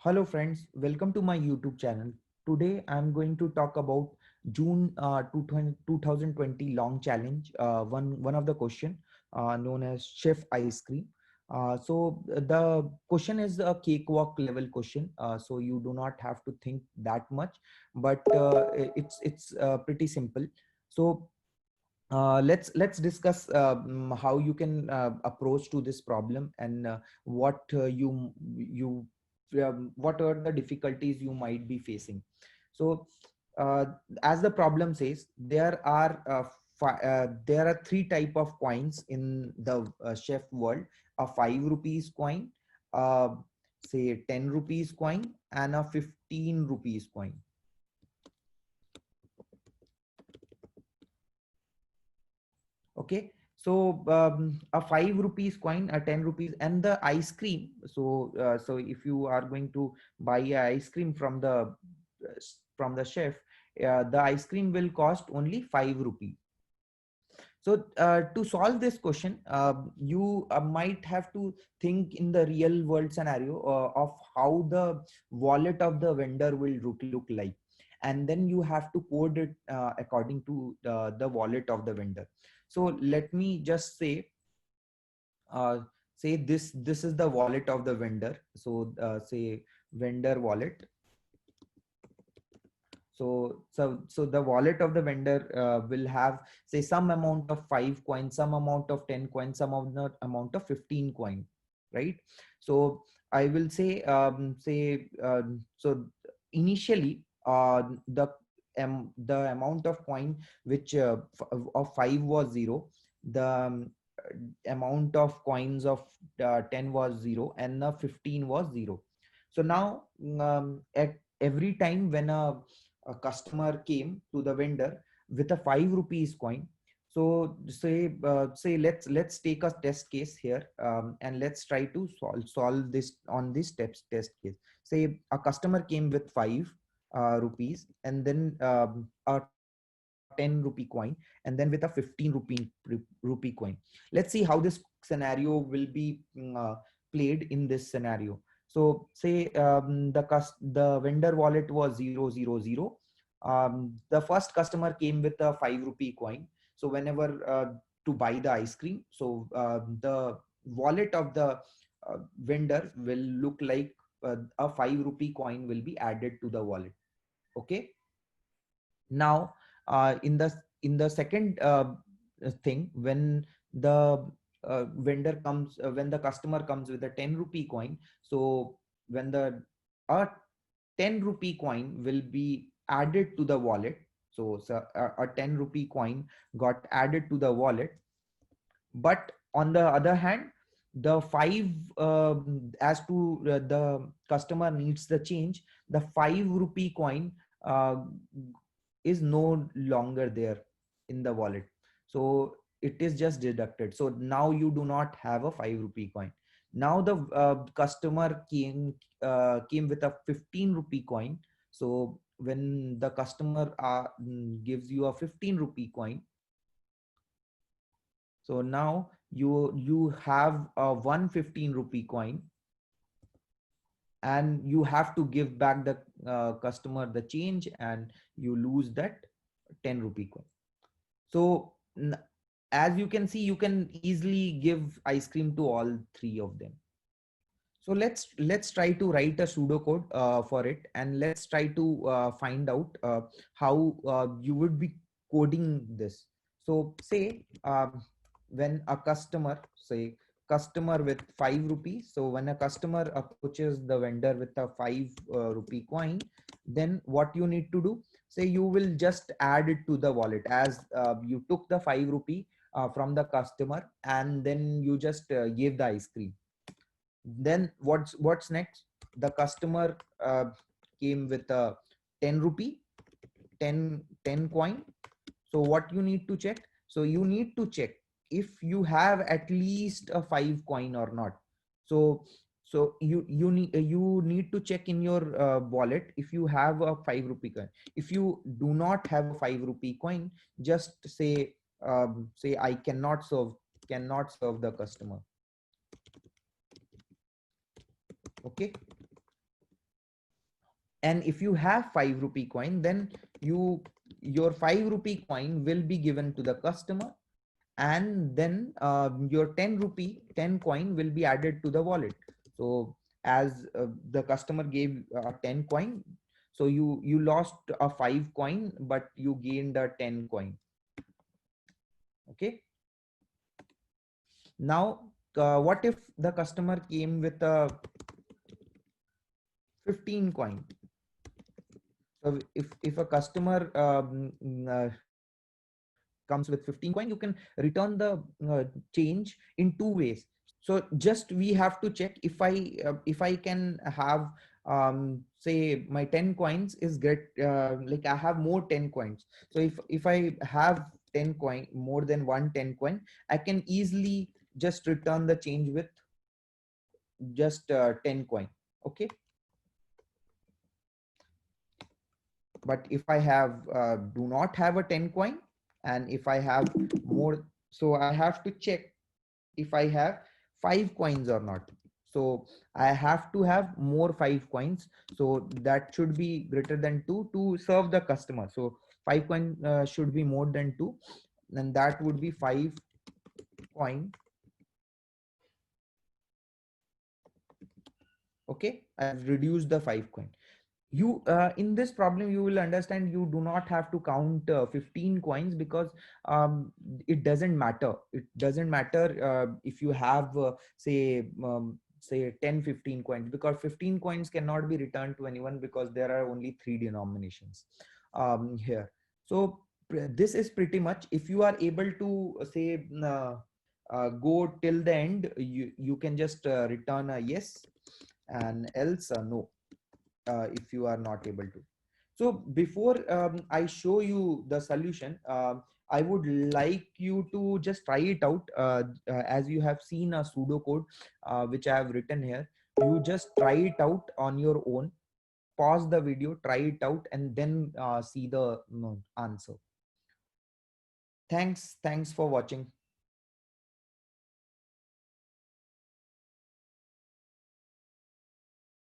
Hello friends, welcome to my YouTube channel. Today I'm going to talk about June 2020 long challenge. One of the question known as chef ice cream. The question is a cakewalk level question. So you do not have to think that much, but it's pretty simple. So let's discuss how you can approach to this problem and what you what are the difficulties you might be facing. So uh, as the problem says, there are three type of coins in the chef world: a 5 rupees coin, uh, say 10 rupees coin, and a 15 rupees coin. Okay, so a 5 rupees coin, a 10 rupees, and the ice cream. So if you are going to buy a ice cream from the chef, the ice cream will cost only 5 rupees. So to solve this question, you might have to think in the real world scenario of how the wallet of the vendor will look like, and then you have to code it according to the wallet of the vendor. So let me just uh, say this is the wallet of the vendor. So say vendor wallet. So the wallet of the vendor will have, say, some amount of 5 coins, some amount of 10 coins, some of the amount of 15 coin, right? So I will so initially the amount of coin which of 5 was 0, the amount of coins of 10 was 0, and the 15 was 0. So now at every time when a customer came to the vendor with a 5 rupees coin. So say let's take a test case here, and let's try to solve this on this test case. Say a customer came with 5 rupees, and then a 10 rupee coin, and then with a 15 rupee coin. Let's see how this scenario will be played in this scenario. So say the vendor wallet was 000. The first customer came with a 5 rupee coin. So whenever to buy the ice cream, so the wallet of the vendor will look like a 5 rupee coin will be added to the wallet. Okay. Now in the second thing, when the when the customer comes with a 10 rupee coin, so when the a 10 rupee coin will be added to the wallet. So a 10 rupee coin got added to the wallet. But on the other hand, the 5 as to the customer needs the change, the 5 rupee coin uh, is no longer there in the wallet. So it is just deducted. So now you do not have a 5 rupee coin. Now the customer came with a 15 rupee coin. So when the customer gives you a 15 rupee coin, so now you have a 115 rupee coin, and you have to give back the customer the change, and you lose that 10 rupee coin. So as you can see, you can easily give ice cream to all three of them. So let's try to write a pseudocode for it, and let's try to find out how you would be coding this. So say when a customer, say customer with 5 rupees. So when a customer approaches the vendor with a 5 rupee coin, then what you need to do, say you will just add it to the wallet, as you took the 5 rupee from the customer, and then you just gave the ice cream. Then what's next? The customer came with a 10 rupee, 10 coin. So what you need to check? So you need to check if you have at least a 5 coin or not. So you need to check in your wallet if you have a 5 rupee coin. If you do not have a 5 rupee coin, just say I cannot serve the customer. Okay. And if you have 5 rupee coin, then your 5 rupee coin will be given to the customer, and then your 10 coin will be added to the wallet. So as the customer gave 10 coin, so you lost a 5 coin, but you gained a 10 coin. Okay. Now what if the customer came with a 15 coin? So if a customer comes with 15 coin, you can return the change in two ways. So just we have to check if I can have say my 10 coins is get like I have more 10 coins. So if I have 10 coin, more than one 10 coin, I can easily just return the change with just 10 coin. Okay. But if I have do not have a 10 coin, and if I have more, so I have to check if I have 5 coins or not. So I have to have more 5 coins, so that should be greater than 2 to serve the customer. So 5 coin should be more than 2, and that would be 5 coin. Okay, I've reduced the 5 coin. You in this problem you will understand you do not have to count 15 coins, because it doesn't matter. It doesn't matter if you have say 10 15 coins, because 15 coins cannot be returned to anyone, because there are only 3 denominations here. So this is pretty much, if you are able to say go till the end, you can just return a yes, and else no, if you are not able to. So before I show you the solution, I would like you to just try it out. As you have seen a pseudo code which I have written here, you just try it out on your own. Pause the video, try it out, and then see the answer. Thanks for watching.